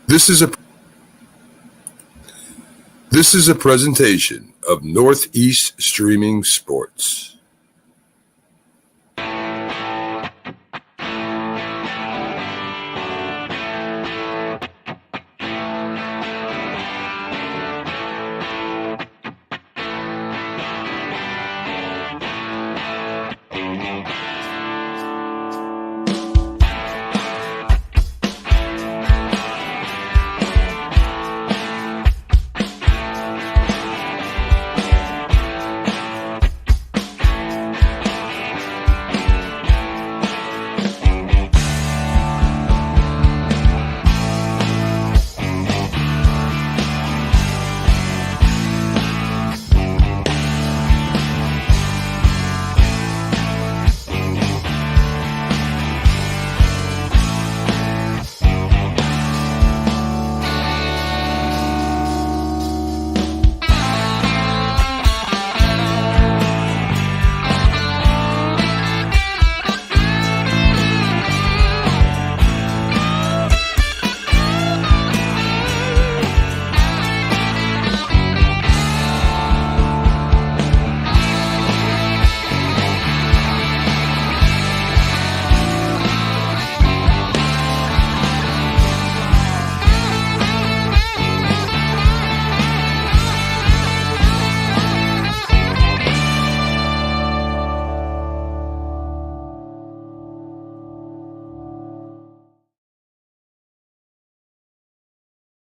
This is a this is a presentation of Northeast Streaming Sports.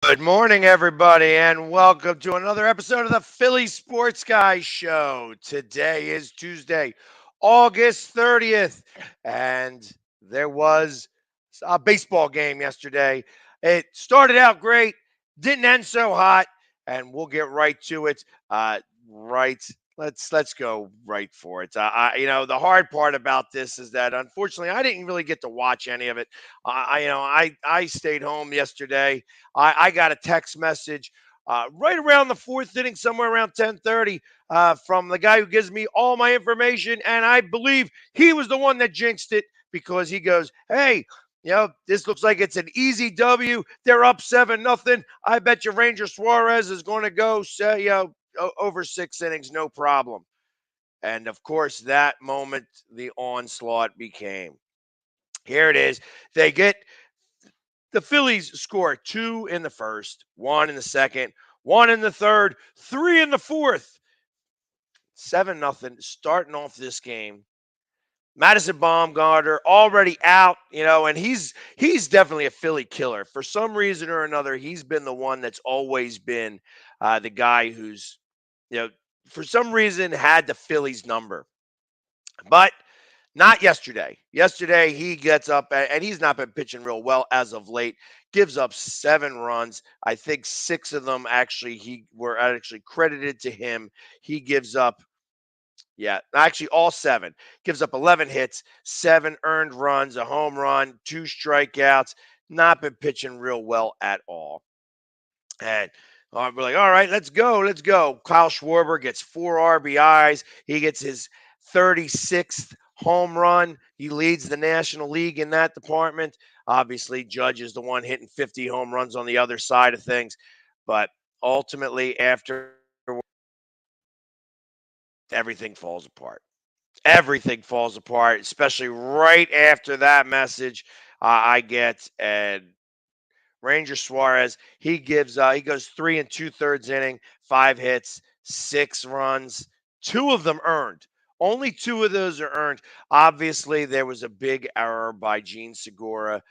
Good morning, everybody, and welcome to another episode of the Philly Sports Guys Show. Today is Tuesday, August 30th, and there was a baseball game yesterday. It started out great, didn't end so hot, and we'll get right to it. Right, let's go right for it. The hard part about this is that unfortunately I didn't really get to watch any of it. I stayed home yesterday. I got a text message right around the fourth inning, somewhere around 10:30, from the guy who gives me all my information, and I believe he was the one that jinxed it because he goes, "Hey, this looks like it's an easy W. They're up 7-0. I bet you Ranger Suarez is going to go, say, over 6 innings, no problem." And of course, that moment, the onslaught became. Here it is. They get the Phillies score two in the first, one in the second, one in the third, three in the fourth. 7-0 starting off this game. Madison Baumgartner already out, and he's definitely a Philly killer. For some reason or another, he's been the one that's always been the guy who's, you know, for some reason had the Phillies number. But not yesterday. Yesterday, he gets up and he's not been pitching real well as of late. Gives up 7 runs. I think 6 of them actually he were actually credited to him. He gives up, yeah, actually all 7. Gives up 11 hits, 7 earned runs, a home run, 2 strikeouts. Not been pitching real well at all. And we're like, all right, let's go, let's go. Kyle Schwarber gets 4 RBIs. He gets his 36th home run. He leads the National League in that department. Obviously, Judge is the one hitting 50 home runs on the other side of things. But ultimately, after everything falls apart. Everything falls apart, especially right after that message I get. And Ranger Suarez, he goes 3 and 2/3 inning, 5 hits, 6 runs, 2 of them earned. Only 2 of those are earned. Obviously, there was a big error by Gene Segura.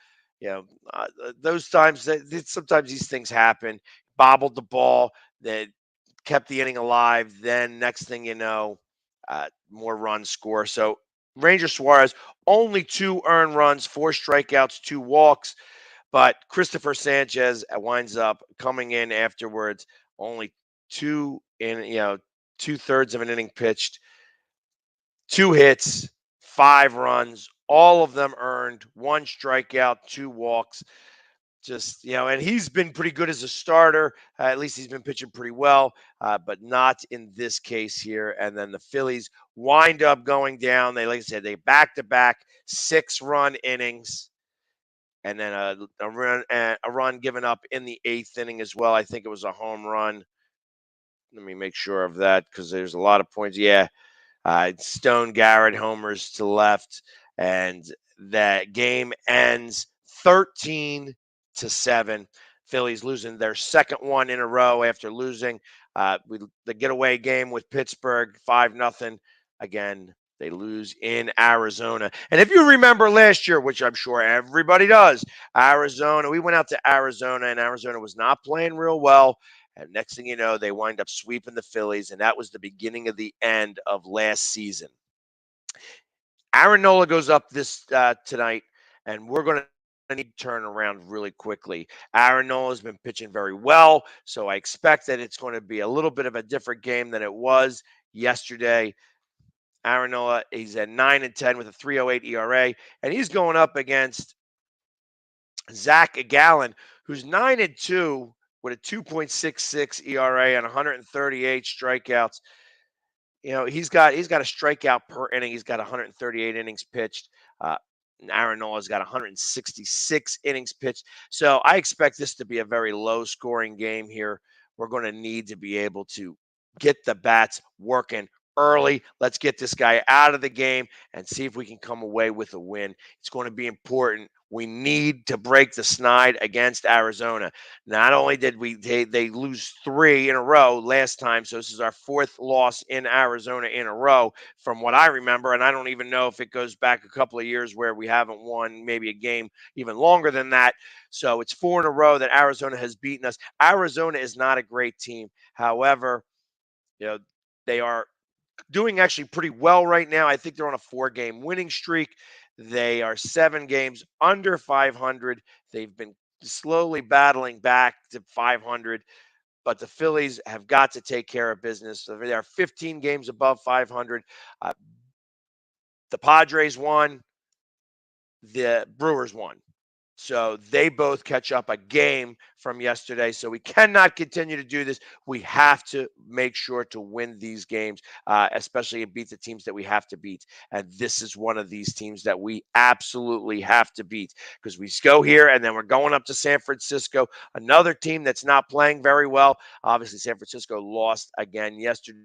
Those times that sometimes these things happen. Bobbled the ball that kept the inning alive. Then next thing you know, more runs score. So Ranger Suarez only 2 earned runs, 4 strikeouts, 2 walks. But Christopher Sanchez winds up coming in afterwards, only 2 thirds of an inning pitched, 2 hits, 5 runs, all of them earned, 1 strikeout, 2 walks. And he's been pretty good as a starter. At least he's been pitching pretty well, but not in this case here. And then the Phillies wind up going down. Like I said, they back to back 6-run innings. and then a run given up in the 8th inning as well. I think it was a home run. Let me make sure of that because there's a lot of points. Yeah, Stone Garrett homers to left, and that game ends 13-7. Phillies losing their second one in a row after losing the getaway game with Pittsburgh 5-0. Again, they lose in Arizona. And if you remember last year, which I'm sure everybody does, Arizona, we went out to Arizona, and Arizona was not playing real well. And next thing you know, they wind up sweeping the Phillies, and that was the beginning of the end of last season. Aaron Nola goes up this tonight, and we're going to need to turn around really quickly. Aaron Nola has been pitching very well, so I expect that it's going to be a little bit of a different game than it was yesterday. Aaron Nola, he's at 9-10 with a 3.08 ERA, and he's going up against Zach Gallen, who's 9-2 with a 2.66 ERA and 138 strikeouts. He's got a strikeout per inning. He's got 138 innings pitched. Aaron Nola's got 166 innings pitched. So I expect this to be a very low-scoring game here. We're going to need to be able to get the bats working early. Let's get this guy out of the game and see if we can come away with a win. It's going to be important. We need to break the snide against Arizona. Not only did they lose 3 in a row last time, so this is our 4th loss in Arizona in a row from what I remember, and I don't even know if it goes back a couple of years where we haven't won maybe a game even longer than that. So it's 4 in a row that Arizona has beaten us. Arizona is not a great team. However, they are doing actually pretty well right now. I think they're on a 4-game winning streak. They are 7 games under 500. They've been slowly battling back to 500, but the Phillies have got to take care of business. So they are 15 games above 500. The Padres won. The Brewers won. So they both catch up a game from yesterday. So we cannot continue to do this. We have to make sure to win these games, especially and beat the teams that we have to beat. And this is one of these teams that we absolutely have to beat because we go here and then we're going up to San Francisco, another team that's not playing very well. Obviously, San Francisco lost again yesterday.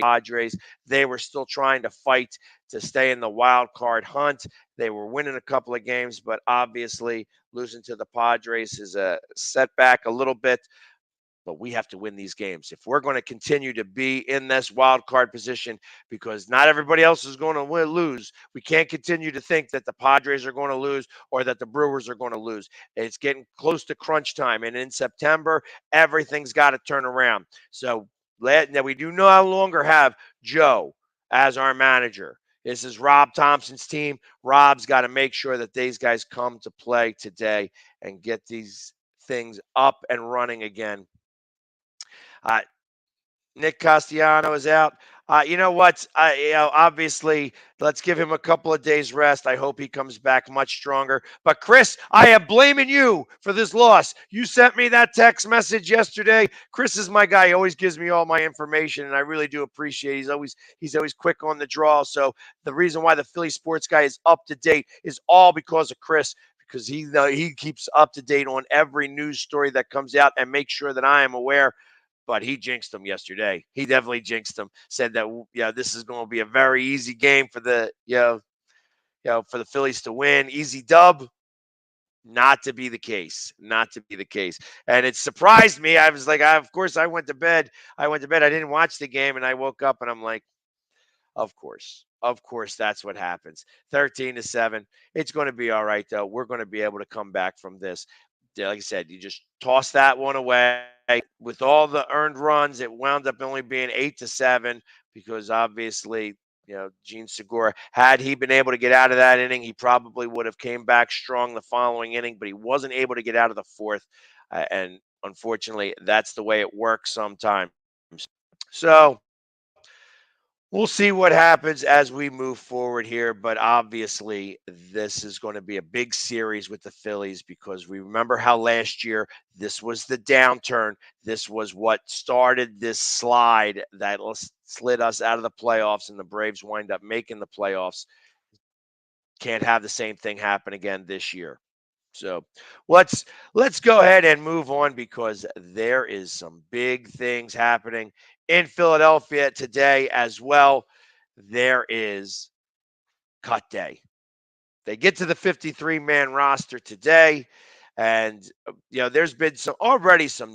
Padres, they were still trying to fight to stay in the wild card hunt. They were winning a couple of games, but obviously losing to the Padres is a setback a little bit. But we have to win these games if we're going to continue to be in this wild card position because not everybody else is going to lose. We can't continue to think that the Padres are going to lose or that the Brewers are going to lose. It's getting close to crunch time. And in September, everything's got to turn around. So now we do no longer have Joe as our manager. This is Rob Thompson's team. Rob's got to make sure that these guys come to play today and get these things up and running again. Nick Castellano is out. You know what? Obviously, let's give him a couple of days rest. I hope he comes back much stronger. But Chris, I am blaming you for this loss. You sent me that text message yesterday. Chris is my guy. He always gives me all my information, and I really do appreciate it. He's always quick on the draw. So the reason why the Philly Sports Guy is up to date is all because of Chris. Because he keeps up to date on every news story that comes out and makes sure that I am aware. But he jinxed them yesterday. He definitely jinxed them. Said that this is going to be a very easy game for the for the Phillies to win, easy dub. Not to be the case. Not to be the case. And it surprised me. I was like, of course, I went to bed. I didn't watch the game, and I woke up, and I'm like, of course. Of course, that's what happens. 13-7. It's going to be all right, though. We're going to be able to come back from this. Like I said, you just toss that one away. With all the earned runs, it wound up only being 8-7 because obviously, Gene Segura, had he been able to get out of that inning, he probably would have came back strong the following inning, but he wasn't able to get out of the 4th. And unfortunately, that's the way it works sometimes. So we'll see what happens as we move forward here, but obviously this is going to be a big series with the Phillies because we remember how last year this was the downturn. This was what started this slide that slid us out of the playoffs, and the Braves wind up making the playoffs. Can't have the same thing happen again this year. So let's go ahead and move on because there is some big things happening in Philadelphia today as well. There is cut day. They get to the 53-man roster today, and there's been some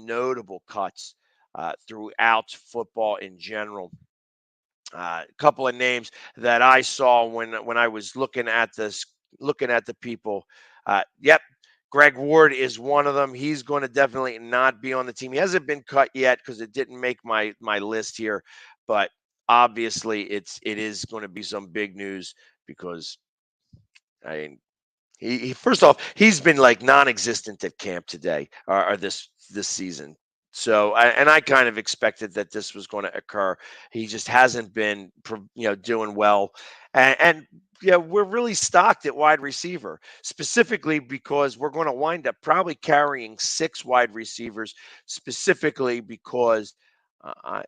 notable cuts throughout football in general. A couple of names that I saw when I was looking at the people. Yep, Greg Ward is one of them. He's going to definitely not be on the team. He hasn't been cut yet because it didn't make my list here, but obviously it is going to be some big news because I he first off, he's been like non-existent at camp today or this season. So, and I kind of expected that this was going to occur. He just hasn't been, doing well, and yeah, we're really stocked at wide receiver, specifically because we're going to wind up probably carrying 6 wide receivers, specifically because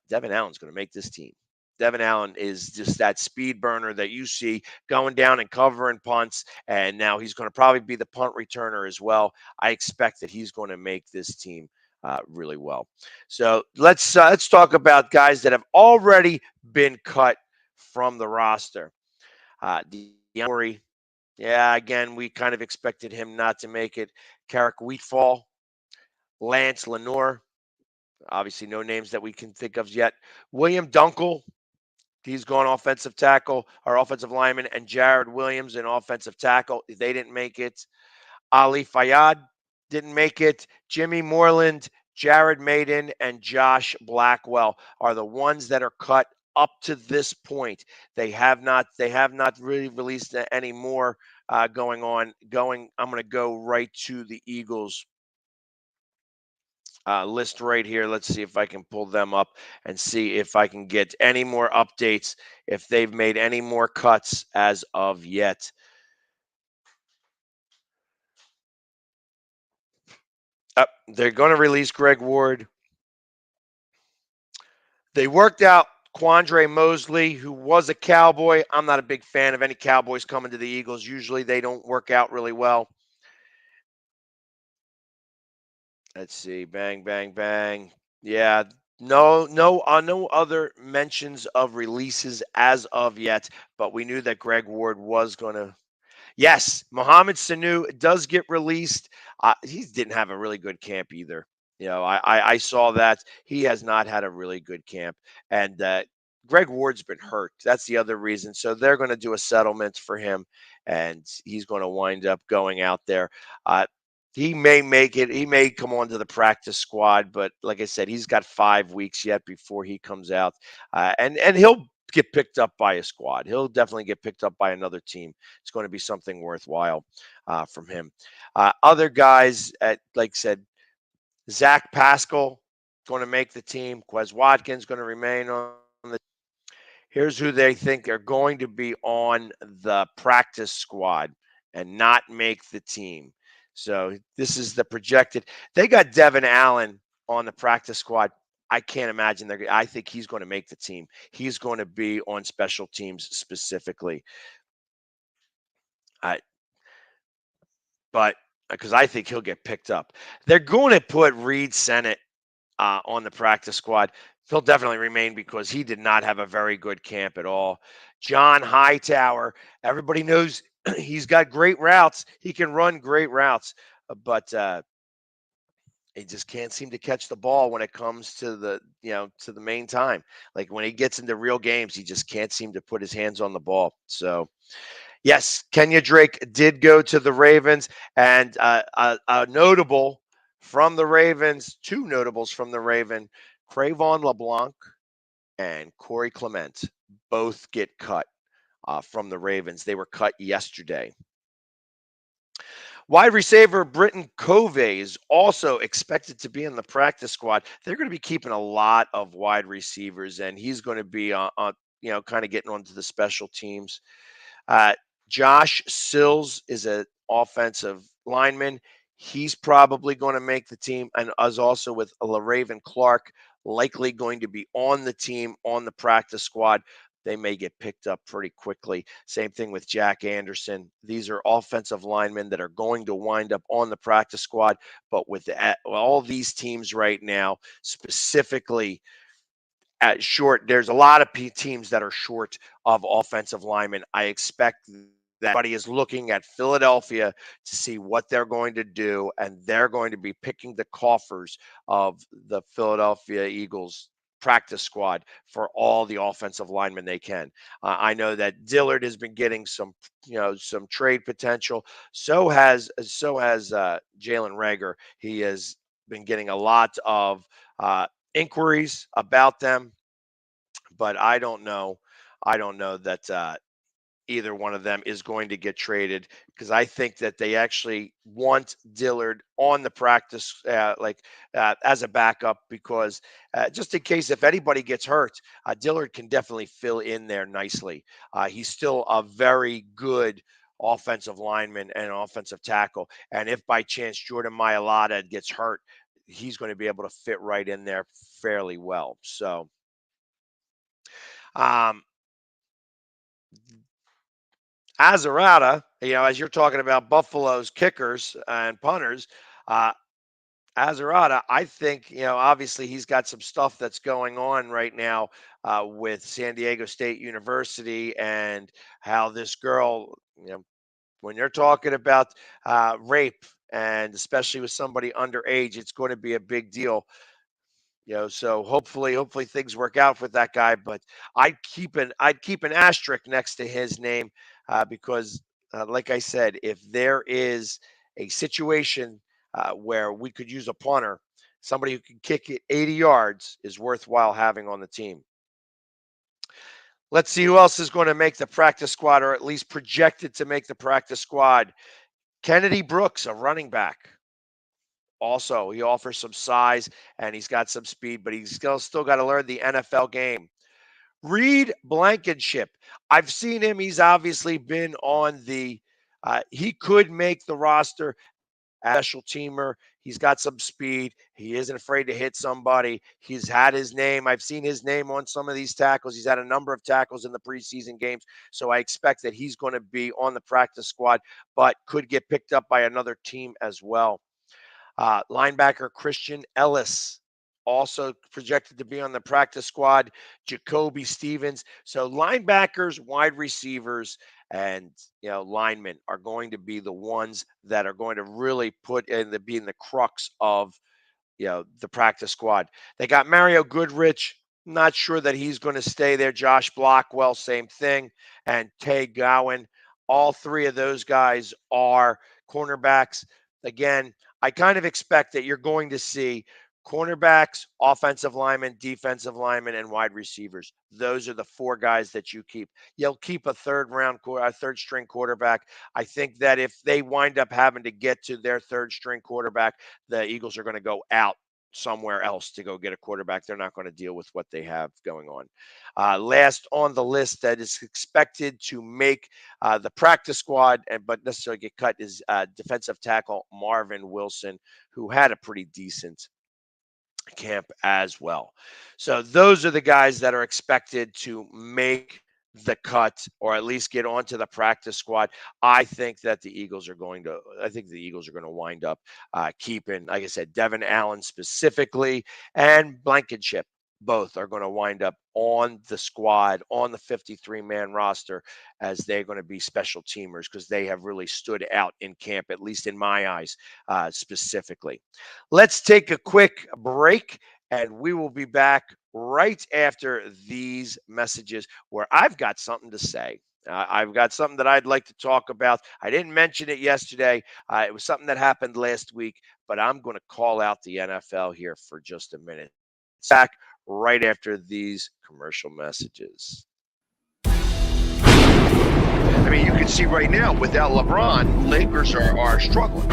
Devin Allen's going to make this team. Devin Allen is just that speed burner that you see going down and covering punts, and now he's going to probably be the punt returner as well. I expect that he's going to make this team really well. So let's talk about guys that have already been cut from the roster. Deontay, yeah, again, we kind of expected him not to make it. Carrick Wheatfall, Lance Lenoir, obviously no names that we can think of yet. William Dunkel, he's gone offensive tackle or offensive lineman, and Jared Williams, an offensive tackle. They didn't make it. Ali Fayyad didn't make it. Jimmy Moreland, Jared Maiden, and Josh Blackwell are the ones that are cut up to this point. They have not really released any more going on. I'm going to go right to the Eagles list right here. Let's see if I can pull them up and see if I can get any more updates, if they've made any more cuts as of yet. They're going to release Greg Ward. They worked out Quandre Mosley, who was a Cowboy. I'm not a big fan of any Cowboys coming to the Eagles. Usually they don't work out really well. Let's see. Bang, bang, bang. Yeah. No other mentions of releases as of yet, but we knew that Greg Ward was going to. Yes, Mohamed Sanu does get released. He didn't have a really good camp either. I saw that he has not had a really good camp, and Greg Ward's been hurt. That's the other reason. So they're going to do a settlement for him, and he's going to wind up going out there. He may make it. He may come onto the practice squad, but like I said, he's got 5 weeks yet before he comes out, and he'll get picked up by a squad. He'll definitely get picked up by another team. It's going to be something worthwhile from him. Other guys, like I said, Zach Pascal going to make the team. Quez Watkins going to remain on the. Here's who they think are going to be on the practice squad and not make the team. So this is the projected. They got Devin Allen on the practice squad. I can't imagine they're. I think he's going to make the team. He's going to be on special teams specifically. I but because I think he'll get picked up. They're going to put Reed Sennett on the practice squad. He'll definitely remain because he did not have a very good camp at all. John Hightower, everybody knows he's got great routes. He can run great routes, but he just can't seem to catch the ball when it comes to the main time. Like when he gets into real games, he just can't seem to put his hands on the ball. So yes, Kenya Drake did go to the Ravens, and a notable from the Ravens, two notables from the Raven, Cravon LeBlanc and Corey Clement, both get cut from the Ravens. They were cut yesterday. Wide receiver Britton Covey is also expected to be in the practice squad. They're going to be keeping a lot of wide receivers, and he's going to be kind of getting onto the special teams. Uh, Josh Sills is an offensive lineman. He's probably going to make the team, and as also with LaRaven Clark, likely going to be on the team on the practice squad. they may get picked up pretty quickly. Same thing with Jack Anderson. These are offensive linemen that are going to wind up on the practice squad. But with all these teams right now, specifically at short, there's a lot of teams that are short of offensive linemen. I expect that everybody is looking at Philadelphia to see what they're going to do, and they're going to be picking the coffers of the Philadelphia Eagles practice squad for all the offensive linemen they can. I know that Dillard has been getting some trade potential. So has Jalen Reagor. He has been getting a lot of inquiries about them, but I don't know that either one of them is going to get traded, because I think that they actually want Dillard on the practice as a backup, because just in case if anybody gets hurt, Dillard can definitely fill in there nicely. He's still a very good offensive lineman and offensive tackle, and if by chance Jordan Mailata gets hurt, he's going to be able to fit right in there fairly well. So Azarata, as you're talking about Buffalo's kickers and punters, Azarata, I think, obviously he's got some stuff that's going on right now with San Diego State University, and how this girl, when you're talking about rape, and especially with somebody underage, it's going to be a big deal. So hopefully things work out with that guy. But I'd keep an asterisk next to his name, because, like I said, if there is a situation where we could use a punter, somebody who can kick it 80 yards is worthwhile having on the team. Let's see who else is going to make the practice squad, or at least projected to make the practice squad. Kennedy Brooks, a running back. Also, he offers some size and he's got some speed, but he's still got to learn the NFL game. Reed Blankenship. I've seen him. He's obviously been on he could make the roster as a special teamer. He's got some speed. He isn't afraid to hit somebody. He's had his name. I've seen his name on some of these tackles. He's had a number of tackles in the preseason games. So I expect that he's going to be on the practice squad, but could get picked up by another team as well. Linebacker Christian Ellis, also projected to be on the practice squad. Jacoby Stevens. So linebackers, wide receivers, and linemen are going to be the ones that are going to really be in the crux of the practice squad. They got Mario Goodrich. Not sure that he's going to stay there. Josh Blackwell, same thing, and Tay Gowan. All three of those guys are cornerbacks. Again, I kind of expect that you're going to see cornerbacks, offensive linemen, defensive linemen, and wide receivers. Those are the four guys that you keep. You'll keep a third string quarterback. I think that if they wind up having to get to their third string quarterback, the Eagles are going to go out somewhere else to go get a quarterback. They're not going to deal with what they have going on. Last on the list that is expected to make the practice squad but necessarily get cut is defensive tackle Marvin Wilson, who had a pretty decent camp as well. So those are the guys that are expected to make the cut, or at least get onto the practice squad. I think the Eagles are going to wind up keeping, like I said, Devin Allen specifically, and Blankenship. Both are going to wind up on the squad, on the 53-man roster, as they're going to be special teamers, because they have really stood out in camp, at least in my eyes, specifically. Let's take a quick break, and we will be back right after these messages, where I've got something to say. I've got something that I'd like to talk about. I didn't mention it yesterday. It was something that happened last week, but I'm going to call out the NFL here for just a minute. Back right after these commercial messages. I mean, you can see right now, without LeBron, Lakers are struggling.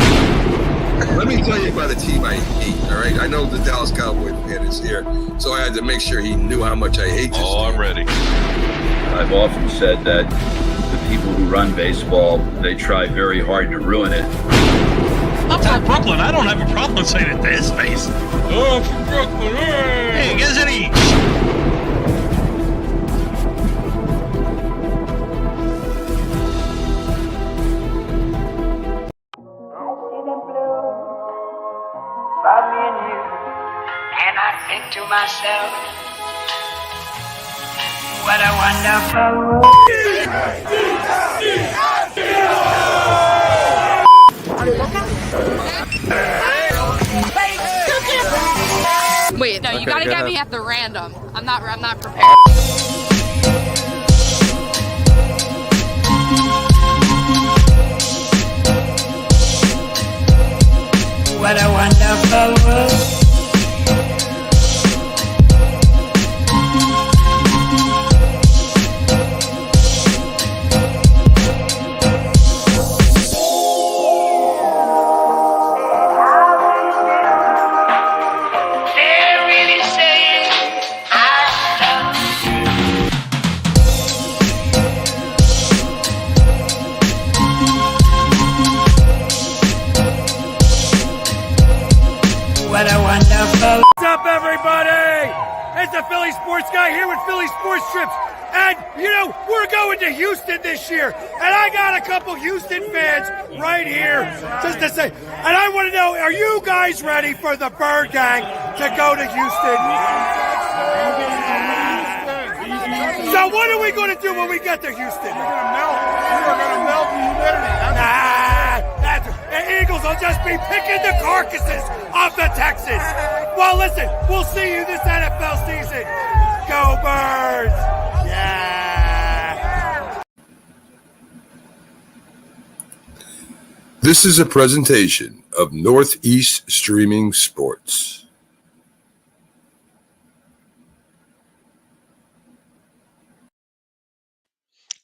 Let me tell you about a team I hate, all right? I know the Dallas Cowboys fan is here, so I had to make sure he knew how much I hate this team. I'm ready. I've often said that the people who run baseball, they try very hard to ruin it. I'm from Brooklyn. I don't have a problem saying it to his face. Oh, from Brooklyn. Hey, you guys any... I think to myself, what a wonderful world. Wait, no, you Okay, gotta go get ahead. me at the random. I'm not prepared. What a wonderful world. They're really saying I love you. What a wonderful. What's up, everybody? It's the Philly Sports Guy here with Philly Sports Trips. And, you know, we're going to Houston this year. And I got a couple Houston fans right here just to say, and I want to know, are you guys ready for the Bird Gang to go to Houston? So what are we going to do when we get to Houston? We're going to melt. We're going to melt the humidity. The Eagles will just be picking the carcasses of the Texans. Well, listen, we'll see you this NFL season. Go Birds! Yeah! This is a presentation of Northeast Streaming Sports.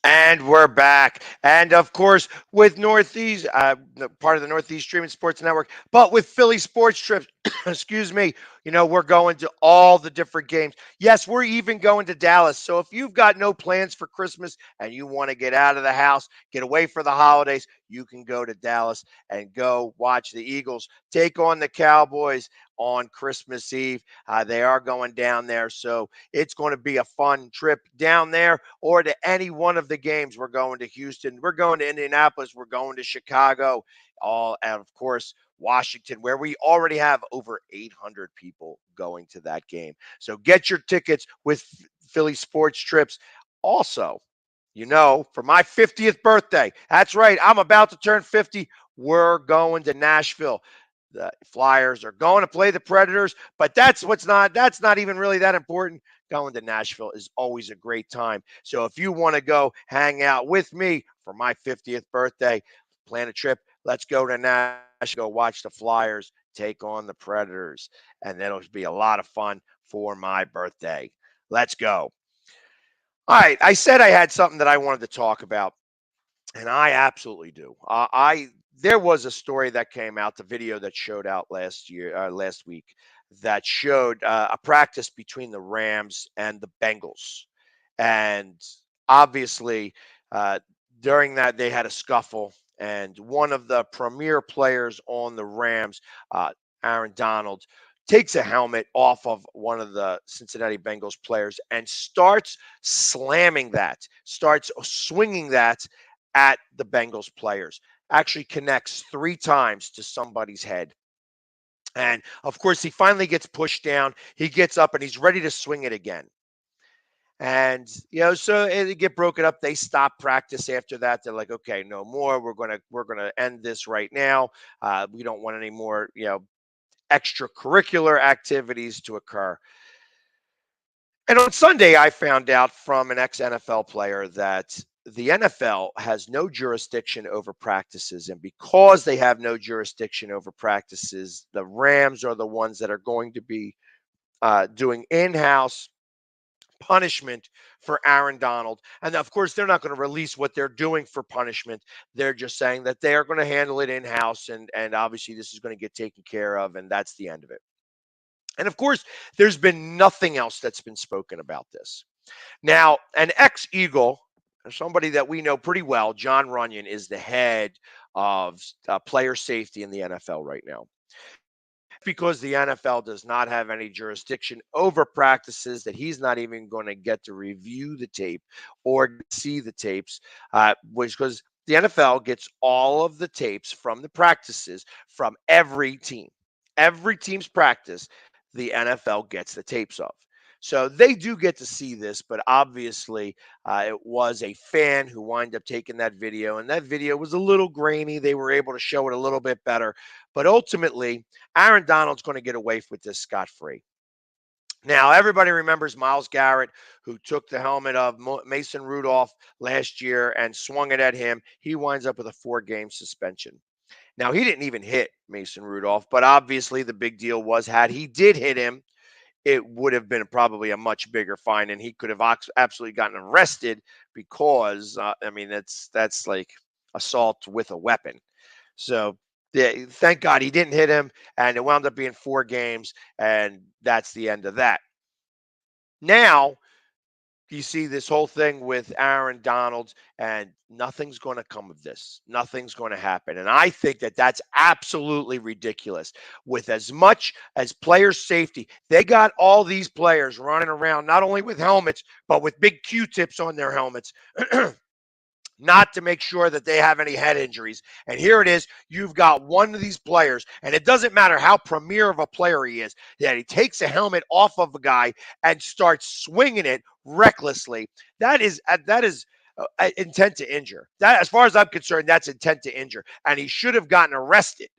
And we're back. And of course, with Northeast, part of the Northeast Streaming Sports Network, but with Philly Sports Trips, excuse me, you know, we're going to all the different games. Yes, we're even going to Dallas. So if you've got no plans for Christmas and you want to get out of the house, get away for the holidays, you can go to Dallas and go watch the Eagles take on the Cowboys on Christmas Eve. They are going down there. So it's going to be a fun trip down there or to any one of the games. We're going to Houston. We're going to Indianapolis. We're going to Chicago. And of course, Washington, where we already have over 800 people going to that game. So get your tickets with Philly Sports Trips. Also, you know, for my 50th birthday, that's right, I'm about to turn 50. We're going to Nashville. The Flyers are going to play the Predators, but that's not even really that important. Going to Nashville is always a great time. So if you want to go hang out with me for my 50th birthday, plan a trip. Let's go to Nashville, go watch the Flyers take on the Predators, and that'll be a lot of fun for my birthday. Let's go. All right, I said I had something that I wanted to talk about, and I absolutely do. There was a story that came out, the video that showed out last week, that showed a practice between the Rams and the Bengals, and obviously during that they had a scuffle, and one of the premier players on the Rams, Aaron Donald, takes a helmet off of one of the Cincinnati Bengals players and starts swinging that at the Bengals players. Actually connects 3 times to somebody's head. And of course, he finally gets pushed down. He gets up and he's ready to swing it again. And so they get broken up. They stop practice after that. They're like, okay, no more. We're gonna end this right now. We don't want any more, extracurricular activities to occur. And on Sunday, I found out from an ex-NFL player that the NFL has no jurisdiction over practices. And because they have no jurisdiction over practices, the Rams are the ones that are going to be doing in-house punishment for Aaron Donald. And of course, they're not going to release what they're doing for punishment. They're just saying that they are going to handle it in-house. And obviously, this is going to get taken care of. And that's the end of it. And of course, there's been nothing else that's been spoken about this. Now, an ex-Eagle, somebody that we know pretty well, Jon Runyan, is the head of player safety in the NFL right now. Because the NFL does not have any jurisdiction over practices, that he's not even going to get to review the tape or see the tapes, because the NFL gets all of the tapes from the practices from every team. Every team's practice, the NFL gets the tapes of. So they do get to see this, but obviously it was a fan who wound up taking that video, and that video was a little grainy. They were able to show it a little bit better, but ultimately, Aaron Donald's going to get away with this scot-free. Now, everybody remembers Myles Garrett, who took the helmet of Mason Rudolph last year and swung it at him. He winds up with a 4-game suspension. Now, he didn't even hit Mason Rudolph, but obviously the big deal was had he did hit him, it would have been probably a much bigger fine, and he could have absolutely gotten arrested because, that's like assault with a weapon. So, yeah, thank God he didn't hit him, and it wound up being 4 games, and that's the end of that. Now, you see this whole thing with Aaron Donald, and nothing's going to come of this. Nothing's going to happen. And I think that that's absolutely ridiculous. With as much as player safety, they got all these players running around, not only with helmets, but with big Q-tips on their helmets. Not to make sure that they have any head injuries. And here it is. You've got one of these players, and it doesn't matter how premier of a player he is, that he takes a helmet off of a guy and starts swinging it recklessly. That is intent to injure. That, as far as I'm concerned, that's intent to injure. And he should have gotten arrested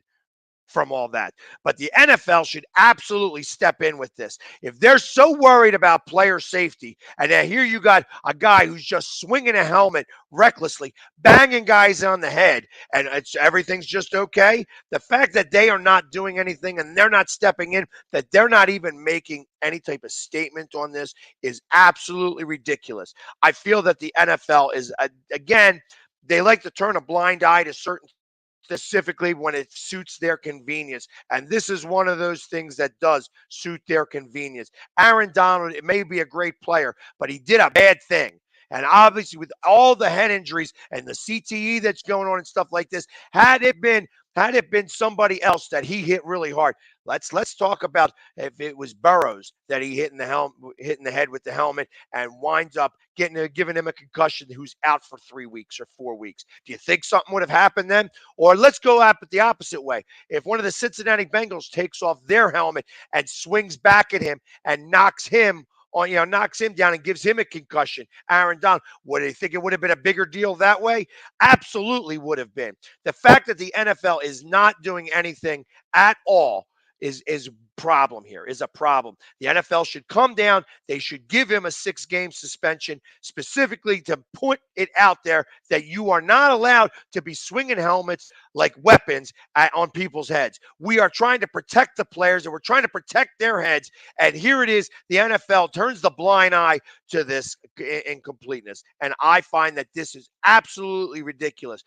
from all that. But the NFL should absolutely step in with this. If they're so worried about player safety, and then here you got a guy who's just swinging a helmet recklessly, banging guys on the head, and everything's just okay. The fact that they are not doing anything and they're not stepping in, that they're not even making any type of statement on this is absolutely ridiculous. I feel that the NFL is, again, they like to turn a blind eye to certain specifically when it suits their convenience. And this is one of those things that does suit their convenience. Aaron Donald, it may be a great player, but he did a bad thing. And obviously, with all the head injuries and the CTE that's going on and stuff like this, had it been somebody else that he hit really hard, let's talk about if it was Burrows that he hit in the head with the helmet and winds up giving him a concussion, who's out for 3 weeks or 4 weeks. Do you think something would have happened then? Or let's go up the opposite way. If one of the Cincinnati Bengals takes off their helmet and swings back at him and knocks him down and gives him a concussion, Aaron Donald, would they think it would have been a bigger deal that way? Absolutely would have been. The fact that the NFL is not doing anything at all is problem here, is a problem. The NFL should come down. They should give him a 6-game suspension, specifically to put it out there that you are not allowed to be swinging helmets like weapons on people's heads. We are trying to protect the players, and we're trying to protect their heads. And here it is. The NFL turns the blind eye to this incompleteness. And I find that this is absolutely ridiculous.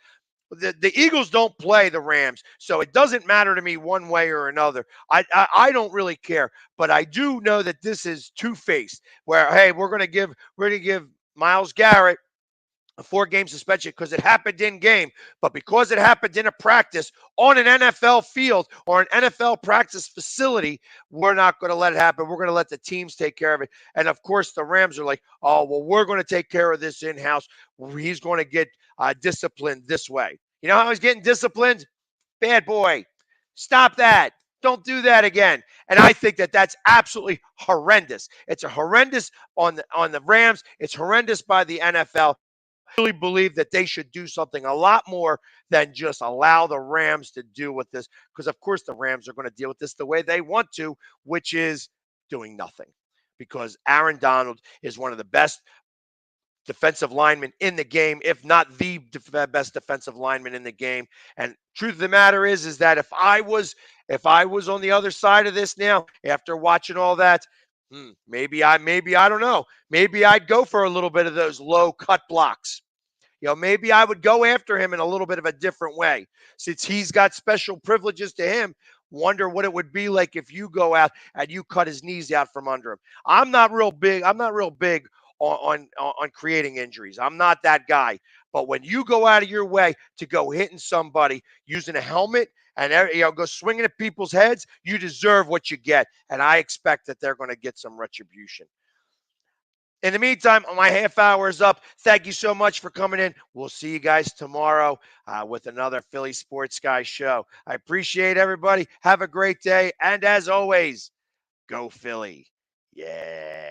The Eagles don't play the Rams, so it doesn't matter to me one way or another. I don't really care, but I do know that this is two-faced. Where, hey, we're gonna give Myles Garrett a 4-game suspension because it happened in game, but because it happened in a practice on an NFL field or an NFL practice facility, we're not going to let it happen. We're going to let the teams take care of it. And of course, the Rams are like, oh, well, we're going to take care of this in-house. He's going to get disciplined this way. You know how he's getting disciplined? Bad boy. Stop that. Don't do that again. And I think that that's absolutely horrendous. It's a horrendous on the Rams. It's horrendous by the NFL. I really believe that they should do something a lot more than just allow the Rams to deal with this, because of course the Rams are going to deal with this the way they want to, which is doing nothing, because Aaron Donald is one of the best defensive linemen in the game, if not the best defensive lineman in the game. And truth of the matter is that if I was on the other side of this now, after watching all that, maybe I don't know. Maybe I'd go for a little bit of those low cut blocks. Maybe I would go after him in a little bit of a different way. Since he's got special privileges to him, wonder what it would be like if you go out and you cut his knees out from under him. I'm not real big on creating injuries. I'm not that guy. But when you go out of your way to go hitting somebody using a helmet and go swinging at people's heads, you deserve what you get. And I expect that they're going to get some retribution. In the meantime, my half hour is up. Thank you so much for coming in. We'll see you guys tomorrow with another Philly Sports Guy show. I appreciate everybody. Have a great day. And as always, Go Philly. Yeah.